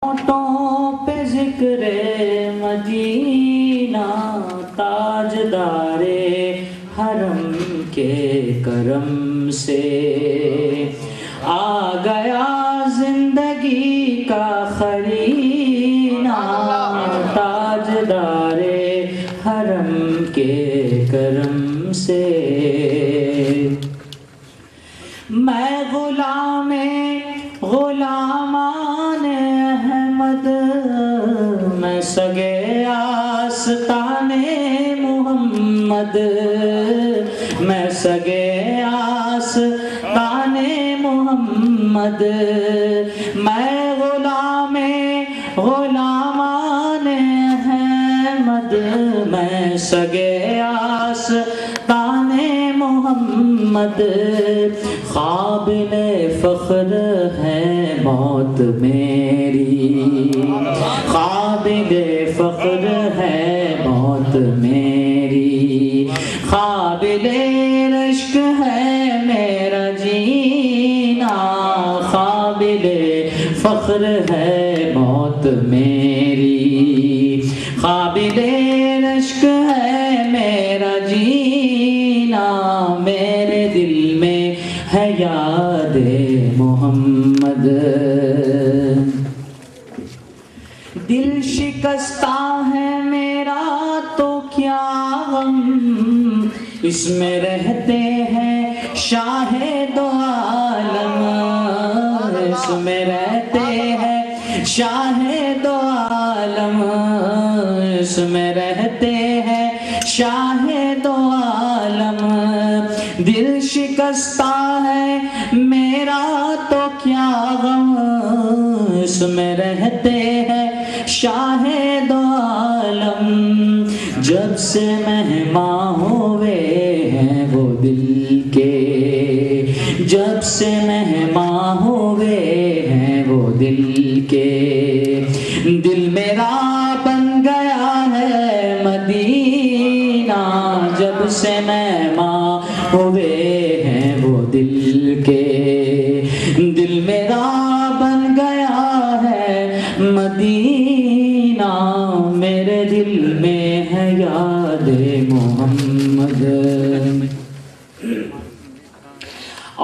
ہونٹوں پہ ذکر مدینہ، تاجدار حرم کے کرم سے آ گیا زندگی کا قرینہ، تاجدار حرم کے کرم سے۔ میں غلامان احمد، میں سگے آستان محمد، میں سگے آستان محمد، میں غلامان احمد، میں سگے آستان محمد، قابل فخر ہے موت میری، قابل فخر ہے موت میری، قابل رشک ہے میرا جینا، قابل فخر ہے موت میری، قابل رشک ہے میرا جینا، میرے دل میں ہے یاد محمد، دل شکستہ ہے میرا تو کیا غم، اس میں رہتے ہیں شاہ دو عالم، اس میں رہتے ہیں شاہ دو عالم، اس میں رہتے ہیں شاہ دو عالم، دل شکستہ ہے میرا تو کیا غم، اس میں رہتے ہیں شاہ دو عالم، جب سے مہماں ہوئے ہیں وہ دل کے، جب سے مہماں ہوئے ہیں وہ دل کے، دل میرا بن گیا ہے مدینہ، جب سے مہماں ہوئے ہیں وہ دل کے، دل میرا بن گیا ہے مدینہ، میرے دل میں ہے یاد محمد،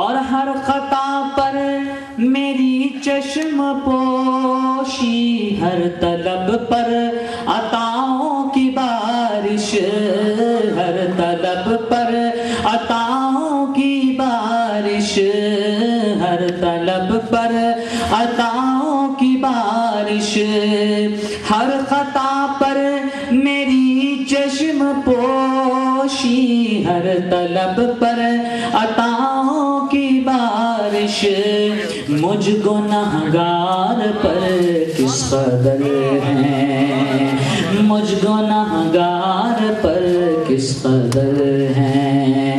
اور ہر خطا پر میری چشم پوشی، ہر طلب پر عطاؤں کی بارش، ہر طلب پر عطاؤں کی بارش، ہر طلب پر عطاؤں کی بارش، ہر خطا پر میری چشم پوشی، ہر طلب پر عطاؤں کی بارش، مجھ گنہگار پر کس قدر ہے، مجھ گنہگار پر کس قدر ہے،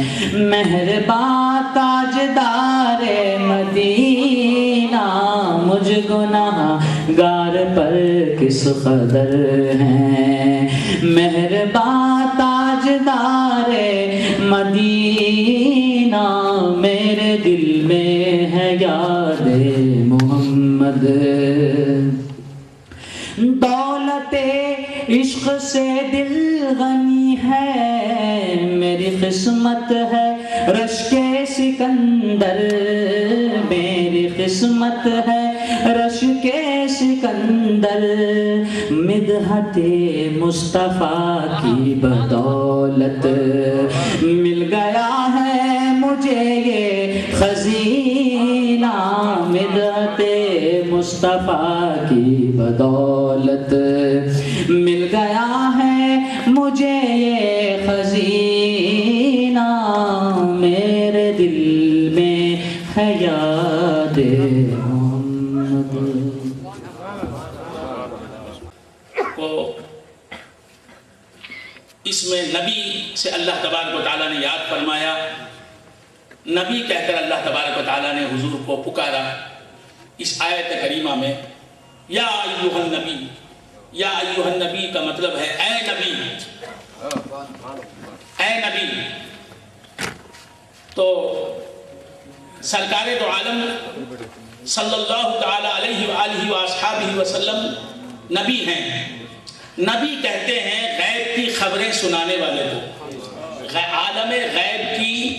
مہرباں تاجدار مدینہ، مجھ گنہگار پر کس قدر ہے، مہرباں تاجدار مدینہ، میرے دل میں ہے یاد محمد، دولت عشق سے دل غنی ہے، میری قسمت ہے رشک سکندر، میری قسمت ہے رشک سکندر، مدحت مصطفیٰ کی بدولت مل گیا ہے مجھے یہ خزینہ، مدحت مصطفیٰ کی بدولت مل گیا ہے مجھے یہ خزینہ، میرے دل میں ہے یاد محمد۔ اس میں نبی سے اللہ تبارک و تعالیٰ نے یاد فرمایا، نبی کہہ کر اللہ تبارک و تعالیٰ نے حضور کو پکارا اس آیت کریمہ میں، یا ایھا النبی، یا ایھا النبی کا مطلب ہے اے نبی، اے نبی۔ تو سرکار دو عالم صلی اللہ تعالی علیہ وآلہ وآصحابہ وسلم نبی ہیں. نبی کہتے ہیں غیب کی خبریں سنانے والے کو، عالم غیب کی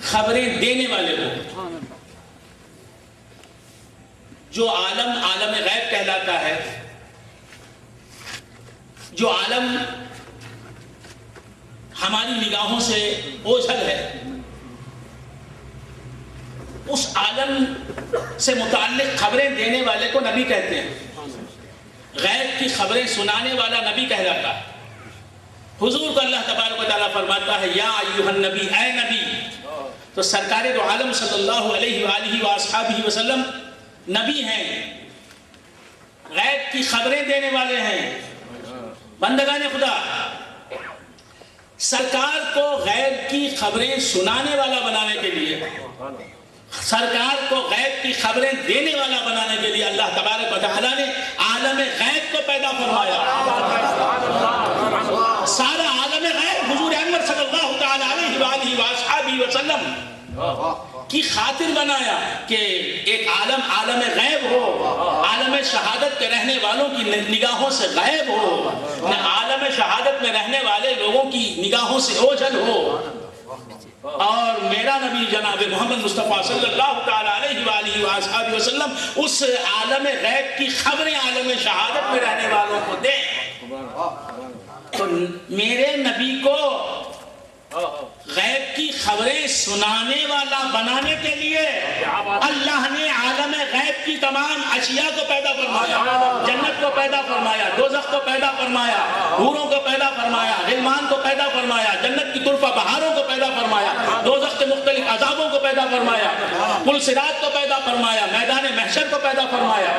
خبریں دینے والے کو. جو عالم غیب کہلاتا ہے، جو عالم ہماری نگاہوں سے اوجھل ہے، اس عالم سے متعلق خبریں دینے والے کو نبی کہتے ہیں. غیب کی خبریں سنانے والا نبی کہلاتا ہے. حضور کو اللہ تبارک و تعالیٰ فرماتا ہے یا ایھا النبی، اے نبی. تو سرکار دو عالم صلی اللہ علیہ وآلہ وآصحابہ وسلم نبی ہیں، غیب کی خبریں دینے والے ہیں. بندگان خدا، سرکار کو غیب کی خبریں سنانے والا بنانے کے لیے، سرکار کو غیب کی خبریں دینے والا بنانے کے لیے اللہ تبارک و تعالیٰ نے عالم غیب کو پیدا فرمایا. سارا عالم غیب حضور اکرم صلی اللہ تعالی علیہ وآلہ وآصحابہ وسلم کی خاطر بنایا کہ ایک عالم غیب ہو، عالم شہادت کے رہنے والوں کی نگاہوں سے غائب ہو، عالم شہادت میں رہنے والے لوگوں کی نگاہوں سے اوجھل ہو. اور میرا نبی جناب محمد مصطفیٰ صلی اللہ تعالی علیہ وآلہ وآصحابہ وسلم اس عالم غیب کی خبریں عالم شہادت میں رہنے والوں کو دیں. تو میرے نبی کو غیب کی خبریں سنانے والا بنانے کے لیے اللہ نے عالم غیب کی تمام اشیاء کو پیدا فرمایا. جنت کو پیدا فرمایا، دوزخ کو پیدا فرمایا، حوروں کو پیدا فرمایا، غلمان کو پیدا فرمایا، جنت کی طرفہ بہاروں کو پیدا فرمایا، دوزخ کے مختلف عذابوں کو پیدا فرمایا، پل صراط کو پیدا فرمایا، میدان محشر کو پیدا فرمایا.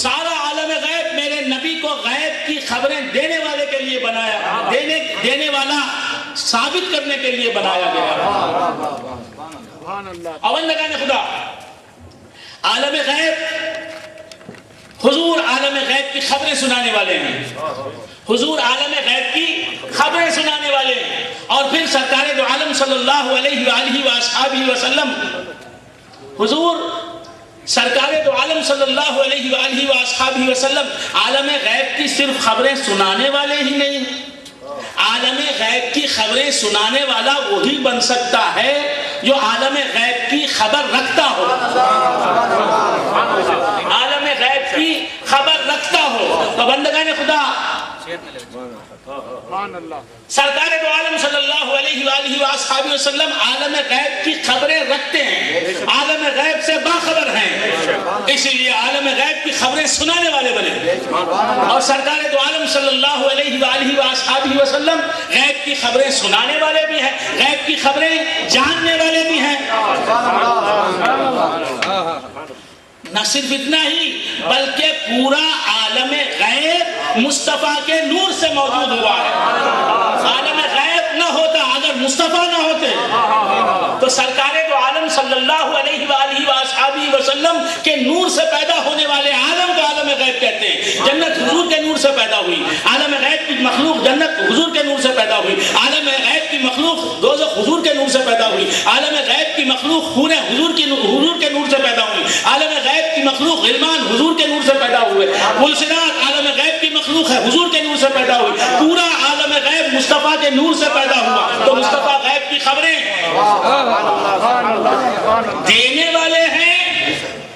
سارا عالم غیب میرے نبی کو غیب کی خبریں دینے والے کے لیے بنایا، دینے والا ثابت کرنے کے لیے بنایا گیا. بندگان خدا، عالم غیب، حضور عالم غیب کی خبریں سنانے والے ہیں. حضور عالم غیب کی خبریں سنانے والے ہیں. اور پھر سرکار دو عالم صلی اللہ علیہ وآلہ وآصحابہ وسلم، حضور سرکار دو عالم صلی اللہ علیہ وآلہ وآصحابہ وسلم عالم غیب کی صرف خبریں سنانے والے ہی نہیں، عالم غیب کی خبریں سنانے والا وہی بن سکتا ہے جو عالم غیب کی خبر رکھتا ہو. عالم غیب کی خبر رکھتا ہو. تو بندگان خدا، سرکار دو عالم صلی اللہ علیہ وآلہ وآصحابہ وسلم عالم غیب کی خبریں رکھتے ہیں، عالم غیب سے باخبر ہیں، اس لیے عالم غیب کی خبریں سنانے والے بنے. اور سرکار دو عالم صلی اللہ علیہ وآلہ وآصحابہ وسلم غیب کی خبریں سنانے والے بھی ہیں، غیب کی خبریں جاننے والے بھی ہیں. نہ صرف اتنا ہی بلکہ پورا عالم غیب مصطفیٰ کے نور سے موجود ہوا ہے. عالم غیب نہ ہوتا اگر مصطفیٰ نہ ہوتے تو سرکار دو عالم صلی اللہ علیہ وآلہ وآصحابہ وسلم کے نور سے پیدا ہونے والے عالم کو عالم غیب کہتے ہیں. جنت حضور کے نور سے پیدا ہوئی، عالم غیب کی مخلوق جنت حضور کے نور سے پیدا ہوئی، عالم غیب کی مخلوق دوزخ حضور کے نور سے پیدا ہوئی، عالم غیب کی مخلوق خونیں حضور کے نور سے پیدا ہوئی، عالم غیب کی مخلوق غلمان حضور کے نور سے پیدا ہوئے، پل صراط عالم غیب کی مخلوق ہے حضور کے نور سے پیدا ہوئی. پورا عالم غیب مصطفیٰ کے نور سے پیدا ہوا. تو مصطفیٰ غیب کی خبریں دینے والے ہیں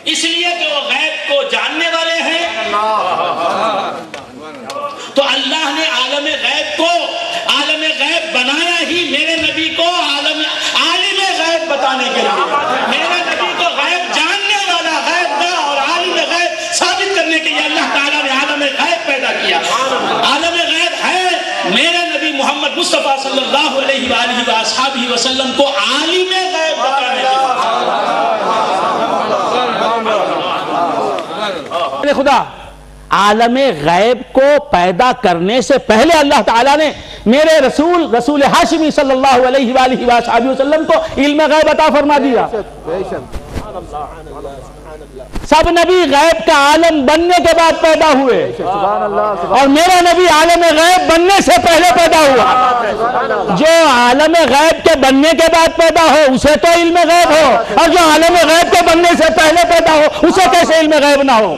اس لیے کہ وہ غیب کو جاننے والے ہیں. تو اللہ نے عالم غیب کو عالم غیب بنایا ہی میرے نبی کو عالم غیب بتانے کے لیے. میرے نبی کو غیب جاننے والا، غیب کا اور عالم غیب ثابت کرنے کے لیے اللہ تعالیٰ نے عالم غیب پیدا کیا. عالم غیب ہے میرے نبی محمد مصطفیٰ صلی اللہ علیہ وآلہ وآصحابہ وسلم کو عالم غیب بتانے کے لیے. خدا عالم غیب کو پیدا کرنے سے پہلے اللہ تعالیٰ نے میرے رسول ہاشمی صلی اللہ علیہ وآلہ وآصحابہ وسلم کو علم غیب عطا فرما دیا. سب نبی غیب کا عالم بننے کے بعد پیدا ہوئے، اور میرا نبی عالم غیب بننے سے پہلے پیدا ہوا۔ جو عالم غیب کے بننے کے بعد پیدا ہو اسے تو علم غیب ہو، اور جو عالم غیب کے بننے سے پہلے پیدا ہو اسے کیسے علم غیب نہ ہو؟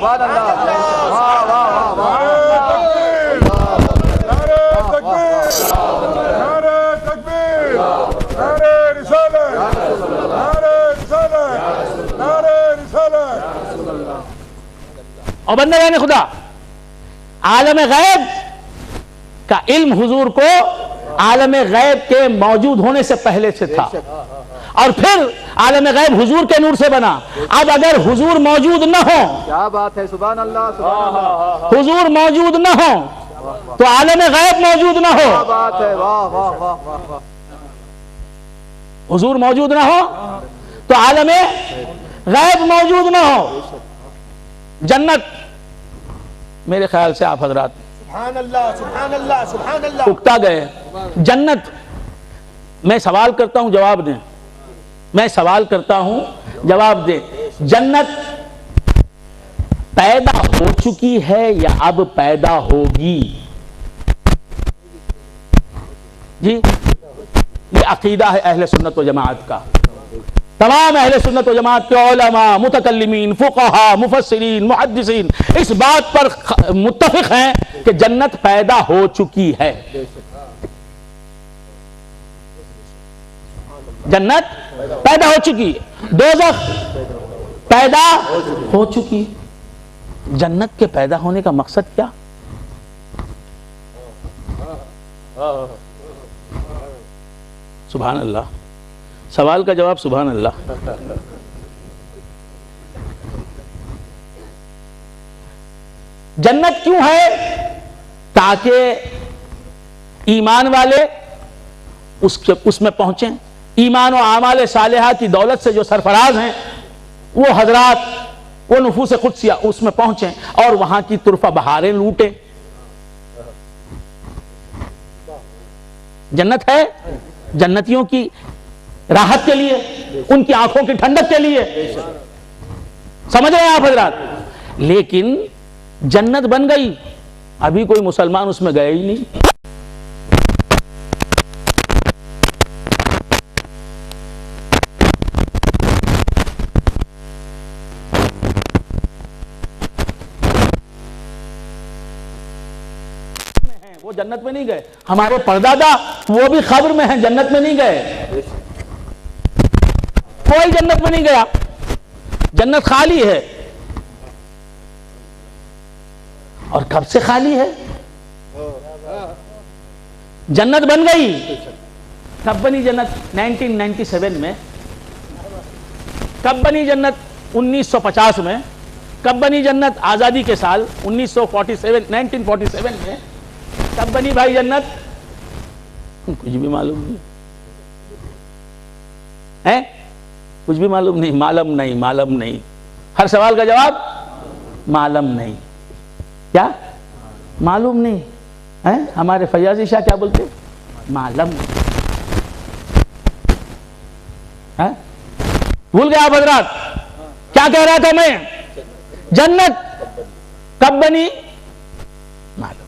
اور بندگان خدا، عالم غیب کا علم حضور کو عالم غیب کے موجود ہونے سے پہلے سے تھا، اور پھر عالم غیب حضور کے نور سے بنا۔ اب اگر حضور موجود نہ ہو، کیا بات ہے، سبحان اللہ سبحان اللہ، حضور موجود نہ ہو تو عالم غیب موجود نہ ہو، کیا بات ہے، واہ واہ واہ واہ واہ، حضور موجود نہ ہو تو عالم غیب موجود نہ ہو۔ جنت، میرے خیال سے آپ حضرات سبحان اللہ سبحان اللہ سبحان اللہ، اکتا گئے۔ جنت، میں سوال کرتا ہوں جواب دیں، میں سوال کرتا ہوں جواب دیں، جنت پیدا ہو چکی ہے یا اب پیدا ہوگی؟ جی، یہ عقیدہ ہے اہل سنت و جماعت کا۔ تمام اہل سنت و جماعت کے علماء، متکلمین، فقہاء، مفسرین، محدثین اس بات پر متفق ہیں کہ جنت پیدا ہو چکی ہے۔ جنت پیدا ہو چکی ہے، دوزخ پیدا ہو چکی ہے۔ جنت کے پیدا ہونے کا مقصد کیا؟ سبحان اللہ، سوال کا جواب سبحان اللہ۔ جنت کیوں ہے؟ تاکہ ایمان والے اس میں پہنچیں، ایمان و اعمال صالحہ کی دولت سے جو سرفراز ہیں وہ حضرات، وہ نفوس قدسیہ اس میں پہنچیں اور وہاں کی طرفہ بہاریں لوٹیں۔ جنت ہے جنتیوں کی راحت کے لیے، ان کی آنکھوں کی ٹھنڈک کے لیے، سمجھ رہے ہیں آپ حضرات؟ لیکن جنت بن گئی، ابھی کوئی مسلمان اس میں گئے ہی نہیں۔ وہ جنت میں نہیں گئے، ہمارے پردادا وہ بھی قبر میں ہیں، جنت میں نہیں گئے، کوئی جنت میں نہیں گیا، جنت خالی ہے۔ اور کب سے خالی ہے؟ جنت بن گئی، کب بنی جنت؟ 1997 میں۔ کب بنی جنت؟ 1950 میں۔ کب بنی جنت؟ آزادی کے سال 1947 میں۔ کب بنی بھائی جنت؟ کچھ بھی معلوم نہیں ہے، کچھ بھی معلوم نہیں، معلوم نہیں۔ ہر سوال کا جواب معلوم نہیں۔ کیا معلوم نہیں ہے؟ ہمارے فیاضی شاہ کیا بولتے؟ معلوم نہیں۔ بھول گئے آپ حضرات؟ کیا کہہ رہا تھا میں؟ جنت کب بنی؟ معلوم۔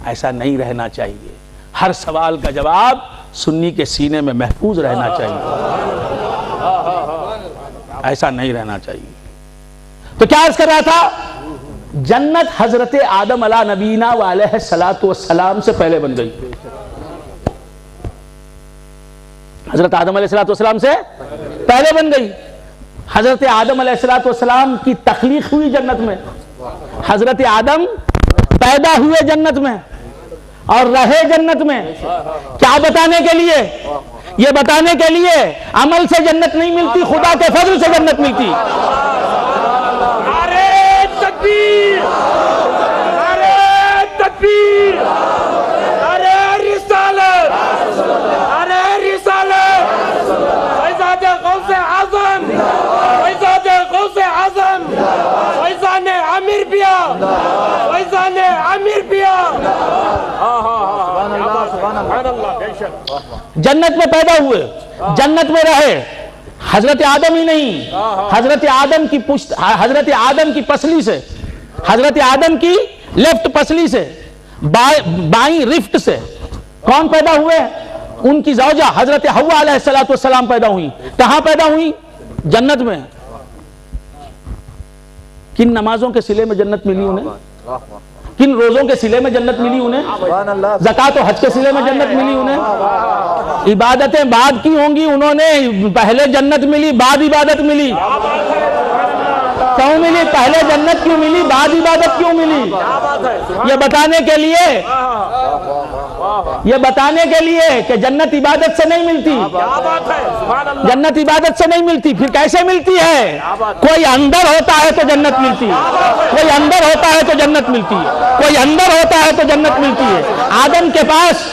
ایسا نہیں رہنا چاہیے، ہر سوال کا جواب سنی کے سینے میں محفوظ رہنا چاہیے، ایسا نہیں رہنا چاہیے۔ تو کیا عرض کر رہا تھا؟ جنت حضرت آدم علیہ نبینا علیہ الصلوۃ والسلام سے پہلے بن گئی۔ حضرت آدم علیہ الصلوۃ والسلام سے پہلے بن گئی۔ حضرت آدم علیہ الصلوۃ والسلام کی تخلیق ہوئی جنت میں، حضرت آدم پیدا ہوئے جنت میں اور رہے جنت میں۔ کیا بتانے کے لیے؟ یہ بتانے کے لیے عمل سے جنت نہیں ملتی، خدا کے فضل سے جنت ملتی۔ نعرہ تکبیر، نعرہ تکبیر، نعرہ رسالت، نعرہ رسالت، فیضان غوث اعظم، فیضان غوث اعظم، فیضان عامر بیا، فیضان عامر بیا۔ سبحان اللہ سبحان اللہ، جنت میں پیدا ہوئے، جنت میں رہے، حضرت آدم ہی نہیں، حضرت آدم کی پشت، حضرت آدم کی پسلی سے، حضرت آدم کی لیفٹ پسلی سے، بائیں رفٹ سے کون پیدا ہوئے؟ ان کی زوجہ حضرت حوا علیہ السلام پیدا ہوئی۔ کہاں پیدا ہوئی؟ جنت میں۔ کن نمازوں کے صلے میں جنت ملی انہیں؟ کن روزوں کے صلے میں جنت ملی انہیں؟ زکوٰۃ و حج کے صلے میں جنت ملی انہیں؟ عبادتیں بعد کی ہوں گی، انہوں نے پہلے جنت ملی بعد عبادت ملی۔ کیوں ملی؟ پہلے جنت کیوں ملی بعد عبادت کیوں ملی؟ یہ بتانے کے لیے کہ جنت عبادت سے نہیں ملتی، جنت عبادت سے نہیں ملتی، پھر کیسے ملتی ہے؟ کوئی اندر ہوتا ہے تو جنت ملتی ہے، کوئی اندر ہوتا ہے تو جنت ملتی ہے، کوئی اندر ہوتا ہے تو جنت ملتی ہے۔ آدم کے پاس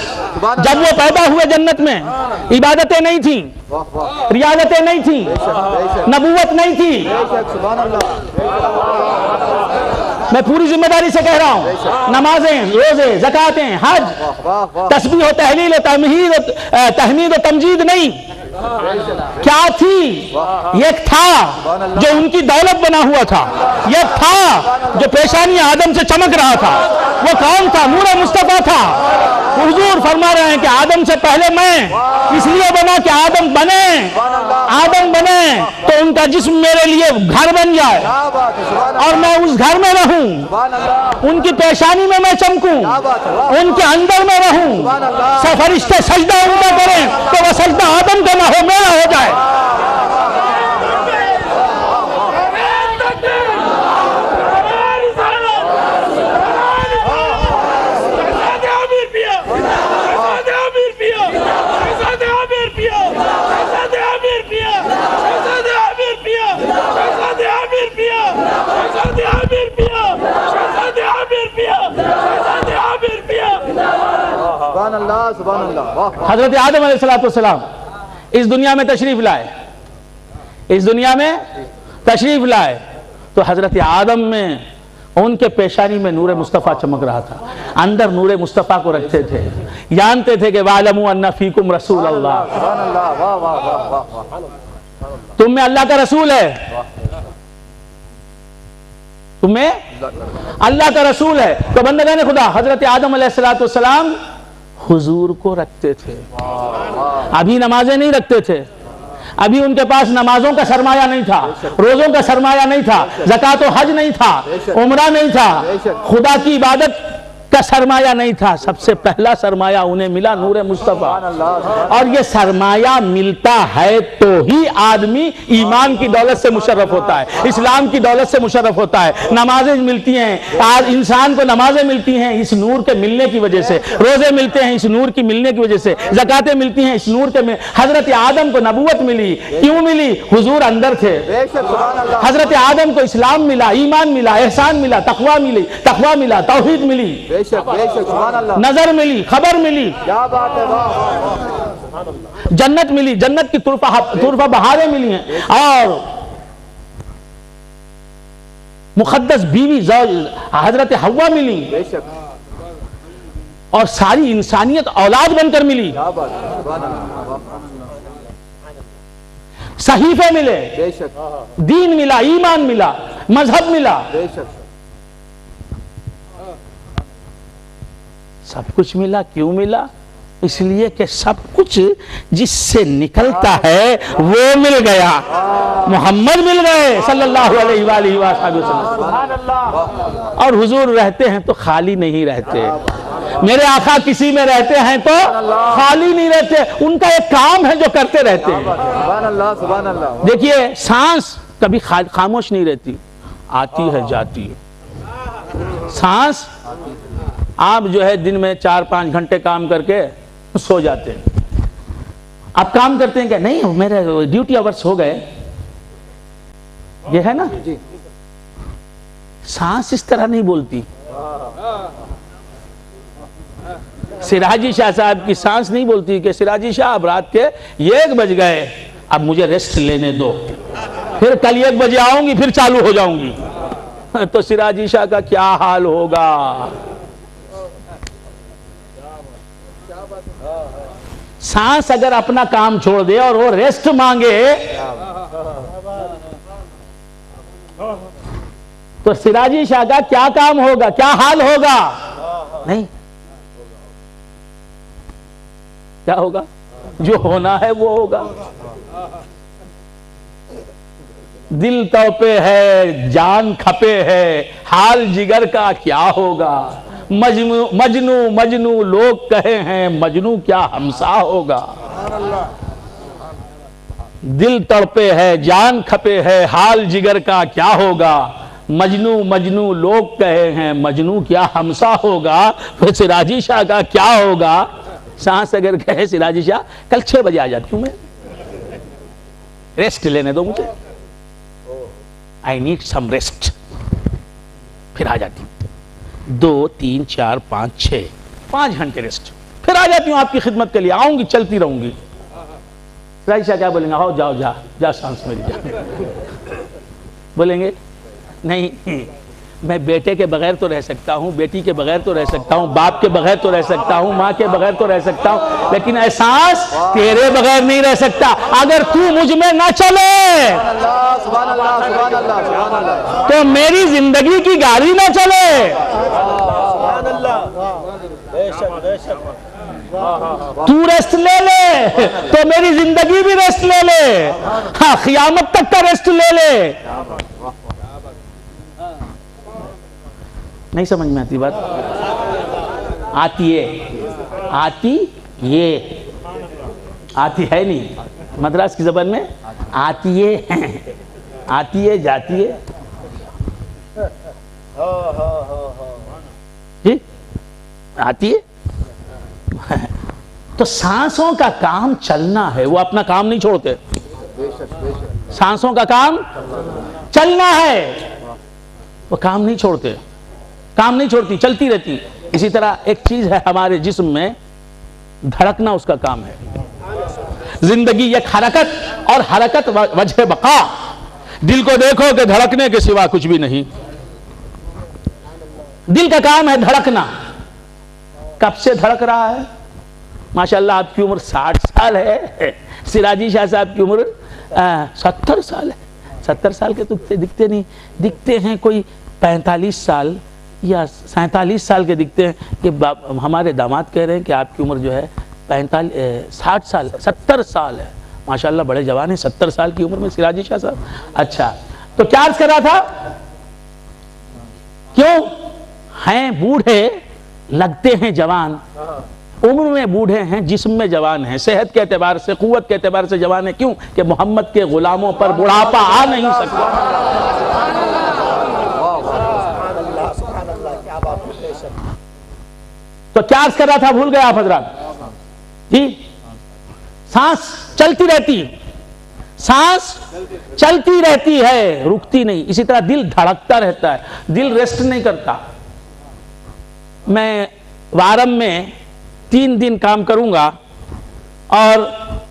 جب وہ پیدا ہوئے جنت میں عبادتیں نہیں تھیں، ریاضتیں نہیں تھیں، نبوت نہیں تھی۔ میں پوری ذمہ داری سے کہہ رہا ہوں، نمازیں، روزے، زکاتیں، حج، تسبیح و تحلیل و تحمید و تمجید نہیں، کیا تھی؟ ایک تھا جو ان کی دولت بنا ہوا تھا، ایک تھا جو پیشانی آدم سے چمک رہا تھا۔ وہ کون تھا؟ نور مصطفیٰ تھا۔ حضور فرما رہے ہیں کہ آدم سے پہلے میں اس لیے بنا کہ آدم بنے تو ان کا جسم میرے لیے گھر بن جائے اور میں اس گھر میں رہوں، ان کی پیشانی میں چمکوں، ان کے اندر میں رہوں، فرشتے سجدہ ان کا کریں تو وہ سجدہ آدم کا نہ ہو، میرا ہو جائے۔ حضرت آدم علیہ السلام اس دنیا میں تشریف لائے تو حضرت آدم میں ان کے پیشانی میں نور مصطفیٰ چمک رہا تھا، اندر نور مصطفیٰ کو رکھتے تھے، جانتے تھے کہ وَعْلَمُوا أَنَّ فِيكُمْ رَسُولَ اللَّهِ، تم میں اللہ کا رسول ہے، تمہیں اللہ کا رسول ہے۔ تو بندگان خدا حضرت آدم علیہ السلام حضور کو رکھتے تھے، ابھی نمازیں نہیں رکھتے تھے، ابھی ان کے پاس نمازوں کا سرمایہ نہیں تھا، روزوں کا سرمایہ نہیں تھا، زکوٰۃ و حج نہیں تھا، عمرہ نہیں تھا، خدا کی عبادت کا سرمایہ نہیں تھا۔ سب سے پہلا سرمایہ انہیں ملا نور مصطفیٰ، اور یہ سرمایہ ملتا ہے تو ہی آدمی ایمان کی دولت سے مشرف ہوتا ہے، اسلام کی دولت سے مشرف ہوتا ہے۔ نمازیں ملتی ہیں، آج انسان کو نمازیں ملتی ہیں اس نور کے ملنے کی وجہ سے، روزے ملتے ہیں اس نور کی ملنے کی وجہ سے، زکاتیں ملتی ہیں اس نور کے میں۔ حضرت آدم کو نبوت ملی، کیوں ملی؟ حضور اندر تھے۔ حضرت آدم کو اسلام ملا، ایمان ملا، احسان ملا، تقوی ملا، توحید ملی، نظر ملی، خبر ملی، جنت ملی، جنت کی طرفہ بہاریں ملی ہیں، اور مقدس بیوی حضرت حوا ملی، اور ساری انسانیت اولاد بن کر ملی، صحیفے ملے، دین ملا، ایمان ملا، مذہب ملا، سب کچھ ملا۔ کیوں ملا؟ اس لیے کہ سب کچھ جس سے نکلتا ہے وہ مل گیا، محمد مل گئے صلی اللہ علیہ وآلہ وسلم۔ اور حضور رہتے ہیں تو خالی نہیں رہتے، میرے آقا کسی میں رہتے ہیں تو خالی نہیں رہتے، ان کا ایک کام ہے جو کرتے رہتے ہیں۔ دیکھیے سانس کبھی خاموش نہیں رہتی، آتی ہے جاتی ہے۔ سانس آپ جو ہے دن میں 4-5 گھنٹے کام کر کے سو جاتے ہیں، آپ کام کرتے ہیں کہ نہیں میرے ڈیوٹی آورس ہو گئے، یہ ہے نا، سانس اس طرح نہیں بولتی۔ سراجی شاہ صاحب کی سانس نہیں بولتی کہ سراجی شاہ اب رات کے 1 بج گئے، اب مجھے ریسٹ لینے دو، پھر کل 1 بجے آؤں گی، پھر چالو ہو جاؤں گی۔ تو سراجی شاہ کا کیا حال ہوگا؟ سانس اگر اپنا کام چھوڑ دے اور وہ ریسٹ مانگے تو سراجی شاہ کا کیا کام ہوگا، کیا حال ہوگا؟ نہیں، کیا ہوگا؟ جو ہونا ہے وہ ہوگا۔ دل توپے ہے، جان کھپے ہے، حال جگر کا کیا ہوگا؟ مجنو لوگ کہے ہیں، مجنو کیا ہمسا ہوگا؟ دل تڑپے ہے، جان کھپے ہے، حال جگر کا کیا ہوگا؟ مجنو لوگ کہے ہیں، مجنو کیا ہمسا ہوگا؟ پھر سراجی شاہ کا کیا ہوگا؟ سانس اگر کہے سراجی شاہ کل 6 بجے آ جاتی ہوں، میں ریسٹ لینے دو مجھے، I need some rest، پھر آ جاتی ہوں 2 3 4 5 6 5 گھنٹے ریسٹ، پھر آ جاتی ہوں آپ کی خدمت کے لیے، آؤں گی، چلتی رہوں گی۔ سراجی شاہ کیا بولیں گے؟ آؤ جاؤ، جا سانس میری جا، بولیں گے نہیں، میں بیٹے کے بغیر تو رہ سکتا ہوں، بیٹی کے بغیر تو رہ سکتا ہوں، باپ کے بغیر تو رہ سکتا ہوں، ماں کے بغیر تو رہ سکتا ہوں، لیکن احساس تیرے بغیر نہیں رہ سکتا۔ اگر تو مجھ میں نہ چلے سبحان اللہ سبحان اللہ سبحان اللہ تو میری زندگی کی گاڑی نہ چلے۔ سبحان اللہ، بے شک بے شک، تو ریسٹ لے لے تو میری زندگی بھی ریسٹ لے لے، ہاں قیامت تک کا ریسٹ لے لے۔ نہیں سمجھ میں آتی بات؟ آتی ہے نہیں، مدراس کی زبان میں آتی ہے جاتی ہے، جی آتی ہے۔ تو سانسوں کا کام چلنا ہے، وہ اپنا کام نہیں چھوڑتے، سانسوں کا کام چلنا ہے، وہ کام نہیں چھوڑتے، کام نہیں چھوڑتی، چلتی رہتی۔ اسی طرح ایک چیز ہے ہمارے جسم میں، دھڑکنا اس کا کام ہے۔ زندگی ایک حرکت، اور حرکت وجہ بقا، دل کو دیکھو کہ دھڑکنے کے سوا کچھ بھی نہیں، دل کا کام ہے دھڑکنا۔ کب سے دھڑک رہا ہے؟ ماشاءاللہ آپ کی عمر 60 سال ہے، سراجی شاہ صاحب کی عمر 70 سال ہے۔ 70 سال کے تو دکھتے نہیں، دکھتے ہیں کوئی 45 سال یا 47 سال کے دکھتے ہیں، کہ ہمارے داماد کہہ رہے ہیں کہ آپ کی عمر جو ہے 60 سال 70 سال ہے، ماشاءاللہ بڑے جوان ہیں 70 سال کی عمر میں سراجی شاہ صاحب۔ اچھا، تو کیا عرض کر رہا تھا؟ کیوں ہیں بوڑھے لگتے ہیں جوان، عمر میں بوڑھے ہیں، جسم میں جوان ہیں، صحت کے اعتبار سے، قوت کے اعتبار سے جوان ہیں۔ کیوں کہ محمد کے غلاموں پر بڑھاپا آ نہیں سکتا۔ تو کیا عرض کر رہا تھا، بھول گئے آپ حضرات؟ جی، سانس چلتی رہتی، سانس چلتی رہتی ہے، رکتی نہیں۔ اسی طرح دل دھڑکتا رہتا ہے، دل ریسٹ نہیں کرتا۔ میں وارم میں 3 دن کام کروں گا اور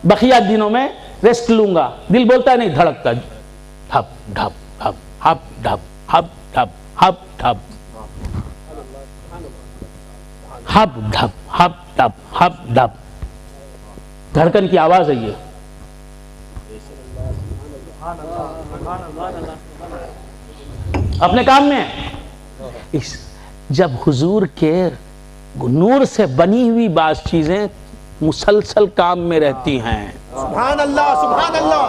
بقیہ دنوں میں ریسٹ لوں گا، دل بولتا ہے نہیں، دھڑکتا، ڈھپ ڈھپ ڈھپ ہپ ڈھپ ہپ ڈھپ ہپ ڈھپ ہپ ڈھپ ہپ ڈھپ ہپ ڈھپ، دھڑکن کی آواز ہے یہ۔ اپنے کام میں جب حضور کے نور سے بنی ہوئی بعض چیزیں مسلسل کام میں رہتی ہیں، سبحان اللہ سبحان اللہ،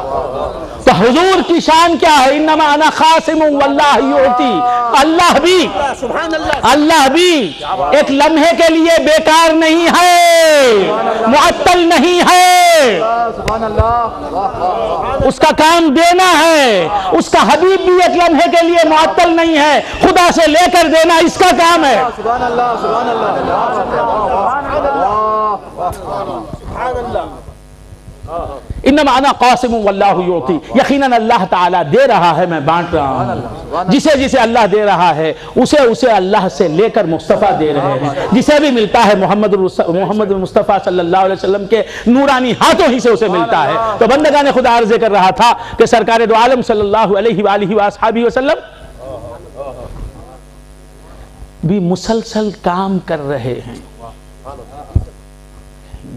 تو حضور کی شان کیا ہے؟ انما انا خاسم واللہ یعطی، سبحان اللہ، اللہ بھی ایک لمحے کے لیے بیکار نہیں ہے، معطل نہیں ہے، سبحان اللہ، اس کا کام دینا ہے۔ اس کا حبیب بھی ایک لمحے کے لیے معطل نہیں ہے، خدا سے لے کر دینا اس کا کام ہے۔ سبحان اللہ سبحان اللہ، انما انا قاسم واللہ یعطی، یقیناً اللہ تعالیٰ دے رہا ہے، میں بانٹ رہا ہوں۔ جسے جسے اللہ دے رہا ہے اسے اسے اللہ سے لے کر مصطفیٰ دے رہے ہیں، جسے بھی ملتا ہے محمد مصطفیٰ صلی اللہ علیہ وسلم کے نورانی ہاتھوں ہی سے اسے ملتا ہے۔ تو بندگان خدا عرض کر رہا تھا کہ سرکار دو عالم صلی اللہ علیہ وآلہ وآصحابہ وسلم بھی مسلسل کام کر رہے ہیں،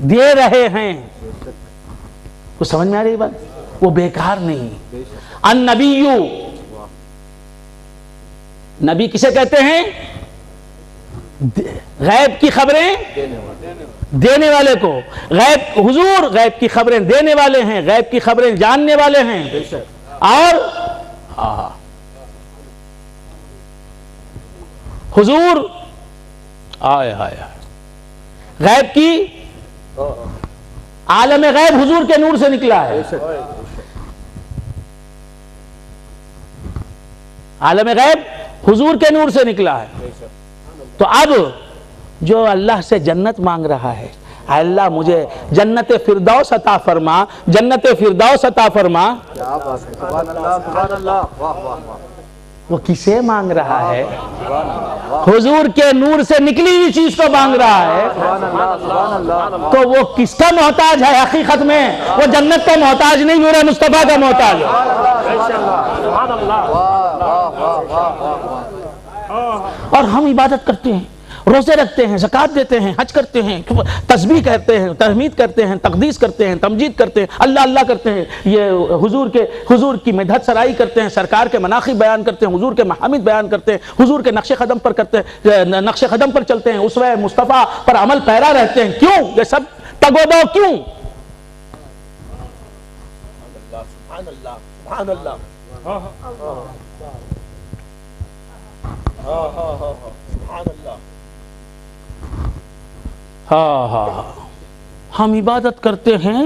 دے رہے ہیں، کچھ سمجھ میں آ رہی بات؟ وہ بیکار نہیں۔ النبی نبی کسے کہتے ہیں؟ غیب کی خبریں دینے والے کو. غیب حضور غیب کی خبریں دینے والے ہیں, غیب کی خبریں جاننے والے ہیں. اور حضور آئے غیب کی عالم غیب حضور کے نور سے نکلا ہے. عالم غیب حضور کے نور سے نکلا ہے. تو اب جو اللہ سے جنت مانگ رہا ہے, اللہ مجھے جنت فردوس عطا فرما, جنت فردوس عطا فرما, وہ کسے مانگ رہا ہے؟ حضور کے نور سے نکلی ہوئی چیز کو مانگ رہا ہے. تو وہ کس کا محتاج ہے حقیقت میں؟ وہ جنت کا محتاج نہیں, نور مصطفیٰ کا محتاج ہے. اور ہم عبادت کرتے ہیں, روزے رکھتے ہیں, زکوٰۃ دیتے ہیں, حج کرتے ہیں, تسبیح کرتے ہیں, تحمید کرتے ہیں, تقدیس کرتے ہیں, تمجید کرتے ہیں, اللہ اللہ کرتے ہیں, یہ حضور کی مدحت سرائی کرتے ہیں, سرکار کے مناقب بیان کرتے ہیں, حضور کے محامد بیان کرتے ہیں, حضور کے نقش قدم پر نقش قدم پر چلتے ہیں, اسوہ مصطفیٰ پر عمل پیرا رہتے ہیں. کیوں یہ سب تگ و دو کیوں؟ سبحان اللہ. ہم عبادت کرتے ہیں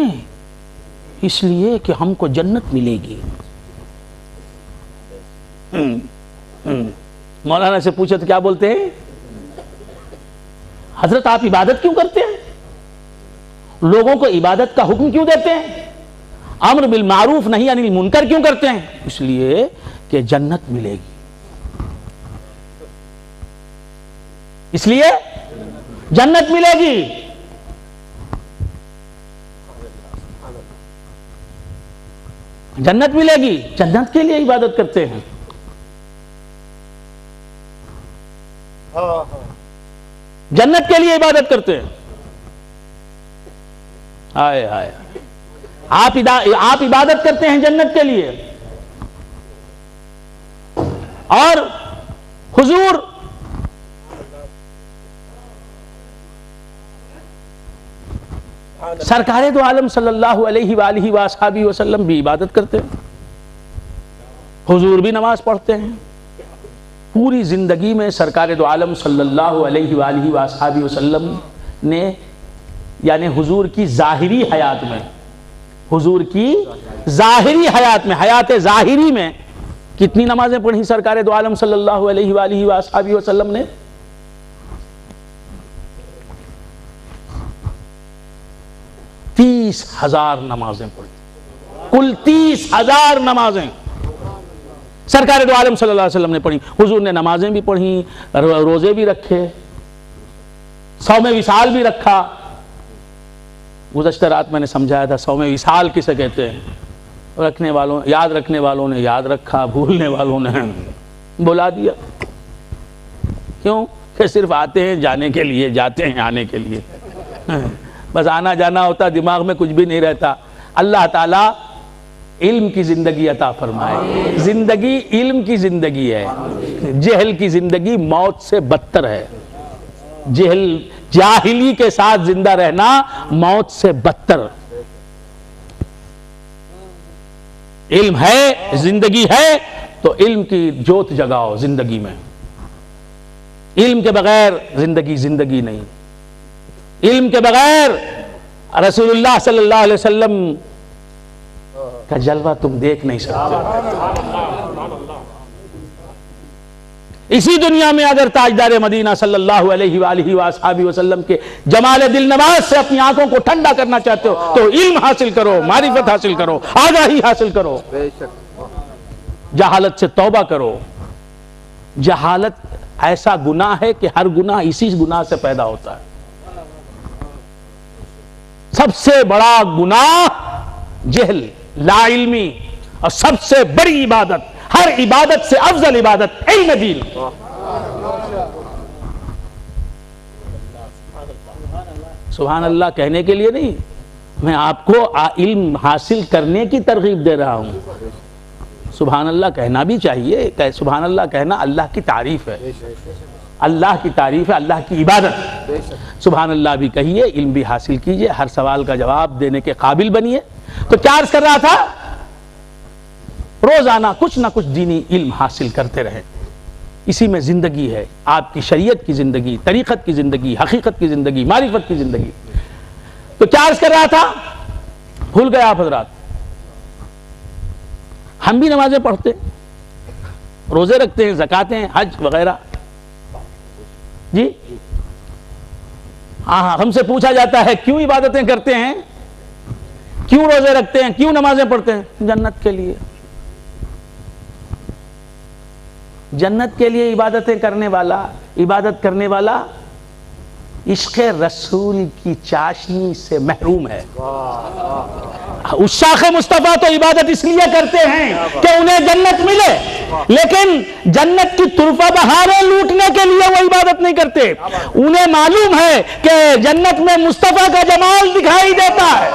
اس لیے کہ ہم کو جنت ملے گی. مولانا سے پوچھے تو کیا بولتے ہیں؟ حضرت آپ عبادت کیوں کرتے ہیں؟ لوگوں کو عبادت کا حکم کیوں دیتے ہیں؟ امر بالمعروف نہی عن المنکر کیوں کرتے ہیں؟ اس لیے کہ جنت ملے گی. اس لیے جنت ملے گی. جنت ملے گی, جنت کے لیے عبادت کرتے ہیں. جنت کے لیے عبادت کرتے ہیں. آپ عبادت کرتے ہیں جنت کے لیے. اور حضور سرکار دو عالم صلی اللہ علیہ وآلہ وآصحابہ وسلم بھی عبادت کرتے ہیں. حضور بھی نماز پڑھتے ہیں. پوری زندگی میں سرکار دو عالم صلی اللہ علیہ وآلہ وآصحابہ وسلم نے, یعنی حضور کی ظاہری حیات میں, حضور کی ظاہری حیات میں, حیات ظاہری میں کتنی نمازیں پڑھی سرکار دو عالم صلی اللہ علیہ وآلہ وآصحابہ وسلم نے؟ 30,000 نمازیں پڑھی. کل 30,000 نمازیں سرکار دو عالم صلی اللہ علیہ وسلم نے پڑھی. حضور نے نمازیں بھی پڑھی, روزے بھی رکھے, صوم وصال بھی رکھا. گزشتہ رات میں نے سمجھایا تھا صوم وصال کسے کہتے ہیں. رکھنے والوں, یاد رکھنے والوں نے یاد رکھا, بھولنے والوں نے بلا دیا. کیوں کہ صرف آتے ہیں جانے کے لیے, جاتے ہیں آنے کے لیے, بس آنا جانا ہوتا, دماغ میں کچھ بھی نہیں رہتا. اللہ تعالیٰ علم کی زندگی عطا فرمائے. زندگی علم کی زندگی ہے. جہل کی زندگی موت سے بدتر ہے. جاہلی کے ساتھ زندہ رہنا موت سے بدتر. علم ہے, زندگی ہے, تو علم کی جوت جگاؤ زندگی میں. علم کے بغیر زندگی نہیں. علم کے بغیر رسول اللہ صلی اللہ علیہ وسلم کا جلوہ تم دیکھ نہیں سکتے. اسی دنیا میں اگر تاجدار مدینہ صلی اللہ علیہ وآلہ وآصحابہ وسلم کے جمال دل نواز سے اپنی آنکھوں کو ٹھنڈا کرنا چاہتے ہو تو علم حاصل کرو, معرفت حاصل کرو, آگاہی حاصل کرو. جہالت سے توبہ کرو. جہالت ایسا گناہ ہے کہ ہر گناہ اسی گناہ سے پیدا ہوتا ہے. سب سے بڑا گناہ جہل, لا علمی, اور سب سے بڑی عبادت, ہر عبادت سے افضل عبادت علم دین. سبحان اللہ کہنے کے لیے نہیں, میں آپ کو علم حاصل کرنے کی ترغیب دے رہا ہوں. سبحان اللہ کہنا بھی چاہیے، کہ سبحان اللہ کہنا اللہ کی تعریف ہے، اللہ کی تعریف ہے، اللہ کی عبادت. سبحان اللہ بھی کہیے، علم بھی حاصل کیجئے، ہر سوال کا جواب دینے کے قابل بنیے. تو کیا عرض کر رہا تھا؟ روزانہ کچھ نہ کچھ دینی علم حاصل کرتے رہیں، اسی میں زندگی ہے، آپ کی شریعت کی زندگی، طریقت کی زندگی، حقیقت کی زندگی، معرفت کی زندگی. تو کیا عرض کر رہا تھا؟ بھول گئے آپ حضرات. ہم بھی نمازیں پڑھتے ہیں، روزے رکھتے ہیں، زکاتیں ہیں، حج وغیرہ. جی ہاں، ہم سے پوچھا جاتا ہے کیوں عبادتیں کرتے ہیں، کیوں روزے رکھتے ہیں، کیوں نمازیں پڑھتے ہیں؟ جنت کے لیے. جنت کے لیے عبادتیں کرنے والا، عبادت کرنے والا عشق رسول کی چاشنی سے محروم ہے. عشاق مصطفیٰ تو عبادت اس لیے کرتے ہیں کہ انہیں جنت ملے، لیکن جنت کی طرفہ بہاریں لوٹنے کے لیے وہ عبادت نہیں کرتے. انہیں معلوم ہے کہ جنت میں مصطفیٰ کا جمال دکھائی دیتا ہے.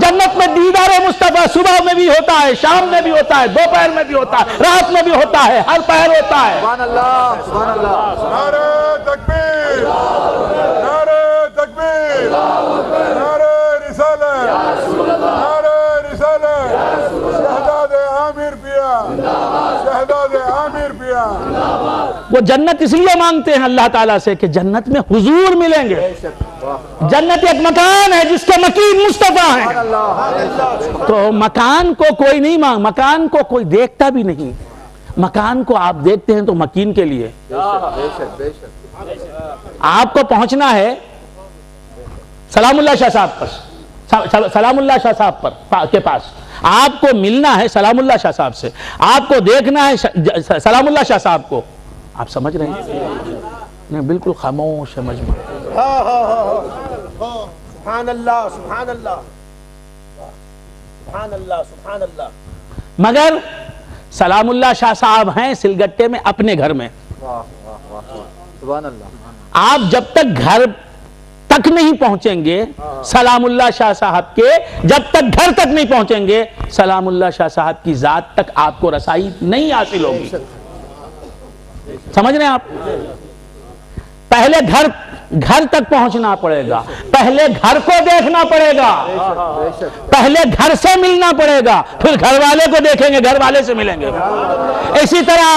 جنت میں دیدار مصطفیٰ صبح میں بھی ہوتا ہے، شام میں بھی ہوتا ہے، دوپہر میں بھی ہوتا ہے، رات میں بھی ہوتا ہے، ہر پہر ہوتا ہے. سبحان اللہ، سبحان اللہ. نعرہ تکبیر، نعرہ تکبیر، نعرہ رسالت، نعرہ رسالت. شہزاد عامر پیا، شہزاد عامر پیا. وہ جنت اس لیے مانگتے ہیں اللہ تعالیٰ سے کہ جنت میں حضور ملیں گے. جنت ایک مکان ہے جس کے مکین مصطفیٰ ہیں. تو مکان کو کوئی نہیں مکان کو کوئی دیکھتا بھی نہیں. مکان کو آپ دیکھتے ہیں تو مکین کے لیے. آپ کو پہنچنا ہے سلام اللہ شاہ صاحب پر، سلام اللہ شاہ صاحب کے پاس. آپ کو ملنا ہے سلام اللہ شاہ صاحب سے، آپ کو دیکھنا ہے سلام اللہ شاہ صاحب کو. آپ سمجھ رہے ہیں؟ نہیں، بالکل خاموش ہے مجمع. سبحان اللہ، سبحان اللہ، سبحان اللہ، سبحان اللہ. مگر سلام اللہ شاہ صاحب ہیں سلگٹے میں اپنے گھر میں. سبحان اللہ. آپ جب تک گھر تک نہیں پہنچیں گے سلام اللہ شاہ صاحب کے، جب تک گھر تک نہیں پہنچیں گے سلام اللہ شاہ صاحب کی ذات تک آپ کو رسائی نہیں حاصل ہوگی. سمجھ رہے ہیں آپ؟ پہلے گھر تک پہنچنا پڑے گا، پہلے گھر کو دیکھنا پڑے گا، پہلے گھر سے ملنا پڑے گا، پھر گھر والے کو دیکھیں گے، گھر والے سے ملیں گے. اسی طرح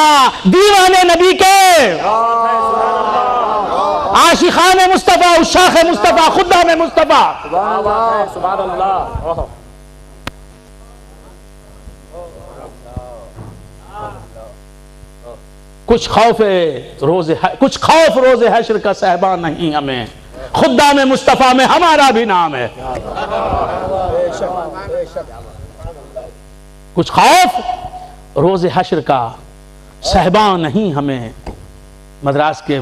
دیوانے نبی کے، عاشقان مصطفیٰ، عشاق مصطفیٰ، خدام مصطفیٰ، سبحان اللہ. کچھ خوف روز حشر کا صحبان نہیں ہمیں، خدام مصطفیٰ میں ہمارا بھی نام ہے. کچھ خوف روز حشر کا صحبان نہیں ہمیں. مدراس کے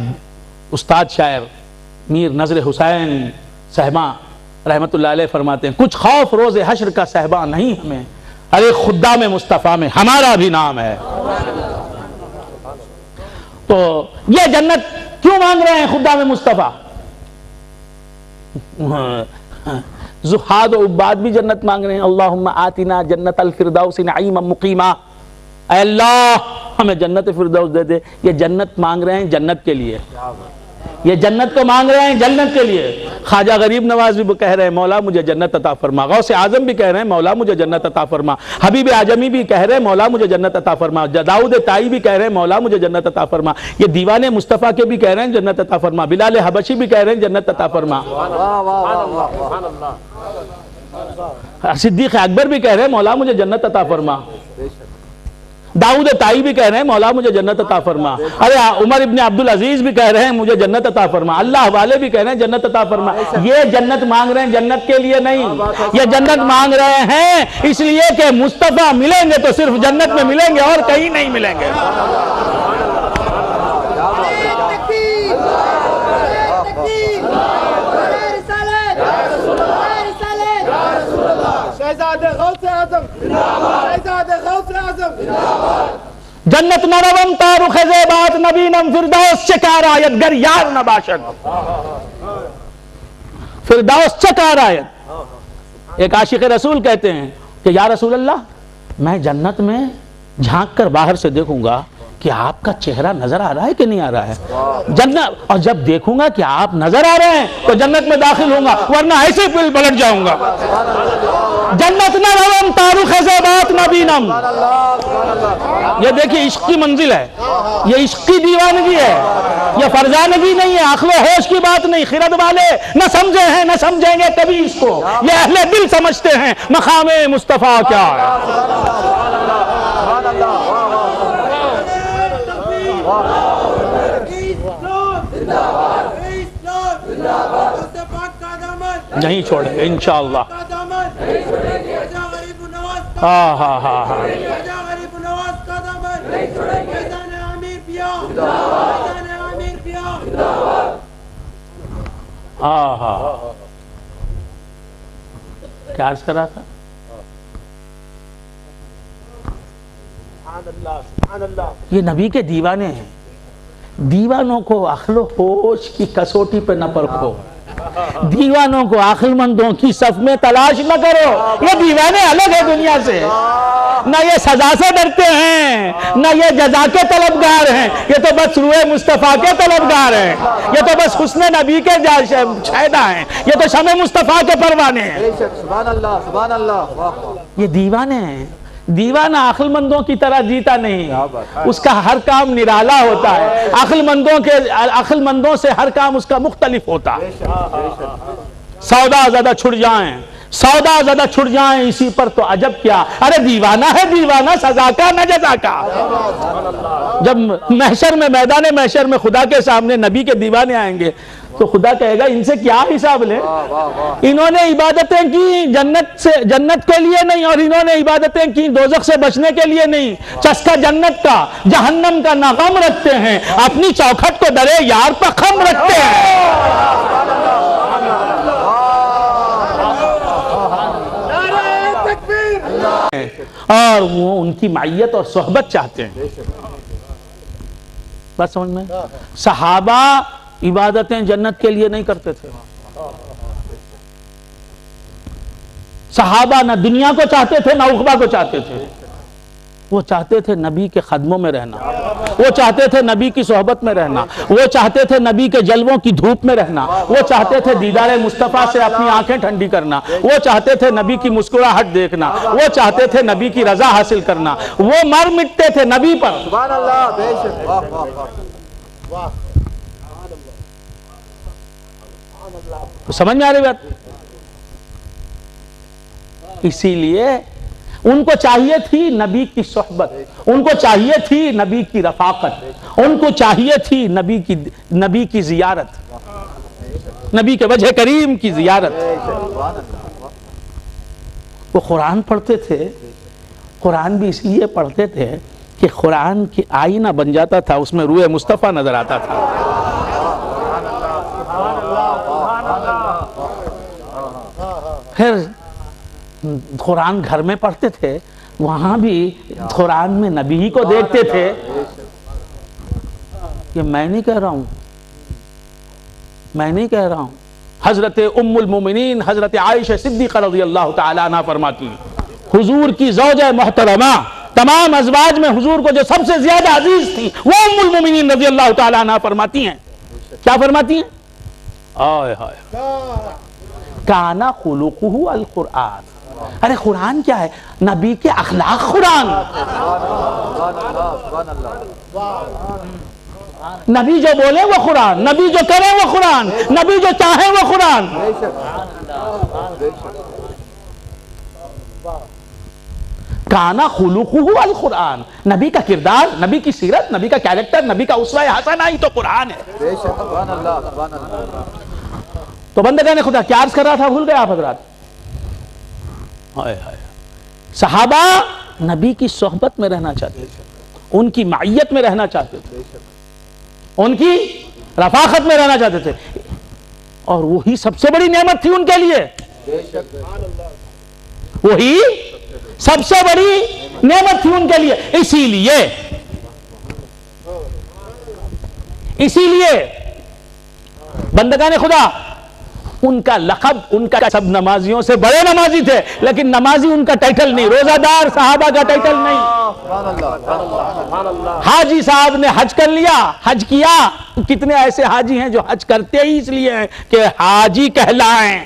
استاد شاعر میر نظر حسین صحباں رحمت اللہ علیہ فرماتے ہیں کچھ خوف روز حشر کا صحبان نہیں ہمیں، ارے خدام مصطفیٰ میں ہمارا بھی نام ہے. تو یہ جنت کیوں مانگ رہے ہیں خدام مصطفیٰ؟ زہاد و عباد بھی جنت مانگ رہے ہیں. اللہم آتنا جنت الفردوس نعیما مقیما. اے اللہ ہمیں جنت فردوس دے دے. یہ جنت مانگ رہے ہیں جنت کے لیے، یہ جنت کو مانگ رہے ہیں جنت کے لیے. خواجہ غریب نواز بھی کہہ رہے ہیں مولا مجھے جنت عطا فرما. غوث اعظم بھی کہہ رہے ہیں مولا مجھے جنت عطا فرما. حبیب اعظمی بھی کہہ رہے ہیں مولا مجھے جنت عطا فرما. داؤد طائی بھی کہہ رہے ہیں مولا مجھے جنت عطا فرما. یہ دیوانے مصطفیٰ کے بھی کہہ رہے ہیں جنت عطا فرما. بلال حبشی بھی کہہ رہے ہیں جنت عطا فرما. صدیق اکبر بھی کہہ رہے ہیں مولا مجھے جنت عطا فرما. داؤد طائی بھی کہہ رہے ہیں مولا مجھے جنت عطا فرما. ارے عمر ابن عبدالعزیز بھی کہہ رہے ہیں مجھے جنت عطا فرما. اللہ والے بھی کہہ رہے ہیں جنت عطا فرما. یہ جنت مانگ رہے ہیں جنت کے لیے نہیں، یہ جنت مانگ رہے ہیں اس لیے کہ مصطفیٰ ملیں گے تو صرف جنت میں ملیں گے اور کہیں نہیں ملیں گے. جنت نروم تارخ زیبات نبینم فردوس چکار آیت گر یار نباشد. فردوس چکار آیت. ایک عاشق رسول کہتے ہیں کہ یا رسول اللہ میں جنت میں جھانک کر باہر سے دیکھوں گا کہ آپ کا چہرہ نظر آ رہا ہے کہ نہیں آ رہا ہے جنت، اور جب دیکھوں گا کہ آپ نظر آ رہے ہیں تو جنت میں داخل ہوں گا، ورنہ ایسے پل پلٹ جاؤں گا۔ جنت نہ روم تاروخ زبات نہ بینم، یہ دیکھیے عشق کی منزل ہے، یہ عشق کی دیوانگی ہے، یہ فرزانگی نہیں ہے، عقل و ہوش کی بات نہیں۔ خرد والے نہ سمجھے ہیں نہ سمجھیں گے کبھی اس کو، یہ اہل دل سمجھتے ہیں مقام مصطفیٰ کیا ہے۔ نہیں چھوڑیں گے انشاءاللہ۔ ہاں ہاں ہاں ہاں ہاں ہاں کیا عرض کر رہا تھا؟ یہ نبی کے دیوانے ہیں، دیوانوں کو عقل و ہوش کی کسوٹی پہ نہ پرکھو، دیوانوں کو عقل مندوں کی صف میں تلاش نہ کرو، یہ دیوانے الگ ہے دنیا سے، نہ یہ سزا سے ڈرتے ہیں نہ یہ جزا کے طلبگار ہیں، یہ تو بس روح مصطفیٰ کے طلبگار ہیں، یہ تو بس حسن نبی کے شائدہ ہیں، یہ تو شمع مصطفیٰ کے پروانے ہیں۔ سبحان اللہ سبحان اللہ۔ یہ دیوانے ہیں، دیوانہ عقل مندوں کی طرح جیتا نہیں، اس کا ہر کام نرالا ہوتا ہے، عقل مندوں سے ہر کام اس کا مختلف ہوتا ہے۔ سودا زدہ چھڑ جائیں، سودا زدہ چھڑ جائیں اسی پر تو عجب کیا، ارے دیوانہ ہے دیوانہ، سزا کا نہ جزا کا۔ جب محشر میں میدان محشر میں خدا کے سامنے نبی کے دیوانے آئیں گے تو خدا کہے گا ان سے کیا حساب لے، انہوں نے عبادتیں کی جنت کے لیے نہیں، اور انہوں نے عبادتیں کی دوزخ سے بچنے کے لیے نہیں، چسکا جنت کا جہنم کا نہ غم رکھتے ہیں، اپنی چوکھٹ کو درے یار پر خم رکھتے ہیں۔ اور وہ ان کی معیت اور صحبت چاہتے ہیں۔ بس سمجھ میں، صحابہ عبادتیں جنت کے لیے نہیں کرتے تھے، صحابہ نہ دنیا کو چاہتے تھے نہ عقبہ کو چاہتے تھے، وہ چاہتے تھے نبی کے قدموں میں رہنا، وہ چاہتے تھے نبی کی صحبت میں رہنا، وہ چاہتے تھے نبی کے جلووں کی دھوپ میں رہنا، وہ چاہتے تھے دیدار مصطفیٰ سے اپنی آنکھیں ٹھنڈی کرنا، وہ چاہتے تھے نبی کی مسکراہٹ دیکھنا، وہ چاہتے تھے نبی کی رضا حاصل کرنا، وہ مر مٹتے تھے نبی پر۔ سبحان اللہ، بے شک، واہ واہ واہ۔ سمجھ میں آ رہی بات؟ اسی لیے ان کو چاہیے تھی نبی کی صحبت، ان کو چاہیے تھی نبی کی رفاقت، ان کو چاہیے تھی نبی کی زیارت، نبی کے وجہ کریم کی زیارت۔ وہ قرآن پڑھتے تھے، قرآن بھی اس لیے پڑھتے تھے کہ قرآن کی آئینہ بن جاتا تھا، اس میں روح مصطفیٰ نظر آتا تھا۔ پھر قرآن گھر میں پڑھتے تھے، وہاں بھی قرآن میں نبی ہی کو دیکھتے تھے۔ یہ میں نہیں کہہ رہا ہوں، میں نہیں کہہ رہا ہوں، حضرت ام المومنین حضرت عائشہ صدیقہ رضی اللہ تعالیٰ عنہ فرماتی ہیں، حضور کی زوجہ محترمہ تمام ازواج میں حضور کو جو سب سے زیادہ عزیز تھی وہ ام المومنین رضی اللہ تعالیٰ عنہ فرماتی ہیں، کیا فرماتی ہیں؟ آئے ہائے، کانا خلقہ القرآن۔ ارے قرآن کیا ہے؟ نبی کے اخلاق قرآن۔ نبی جو بولے وہ قرآن، نبی جو کرے وہ قرآن، نبی جو چاہے وہ قرآن۔ کانا خلقہ القرآن، نبی کا کردار، نبی کی سیرت، نبی کا کیریکٹر، نبی کا اسوہ حسنہ ہی تو قرآن ہے۔ سبحان اللہ سبحان اللہ۔ تو بندگان خدا کیا عرض کر رہا تھا، بھول گئے آپ حضرات؟ صحابہ نبی کی صحبت میں رہنا چاہتے تھے، ان کی معیت میں رہنا چاہتے تھے، ان کی رفاقت میں رہنا چاہتے تھے، اور وہی سب سے بڑی نعمت تھی ان کے لیے، وہی سب سے بڑی نعمت تھی ان کے لیے۔ اسی لیے بندگان خدا ان کا لقب، ان کا سب نمازیوں سے بڑے نمازی تھے، لیکن نمازی ان کا ٹائٹل نہیں، روزہ دار صحابہ کا ٹائٹل نہیں۔ سبحان اللہ سبحان اللہ حاجی صاحب نے حج کر لیا، حج کیا، کتنے ایسے حاجی ہیں جو حج کرتے ہی اس لیے ہیں کہ حاجی کہلائیں۔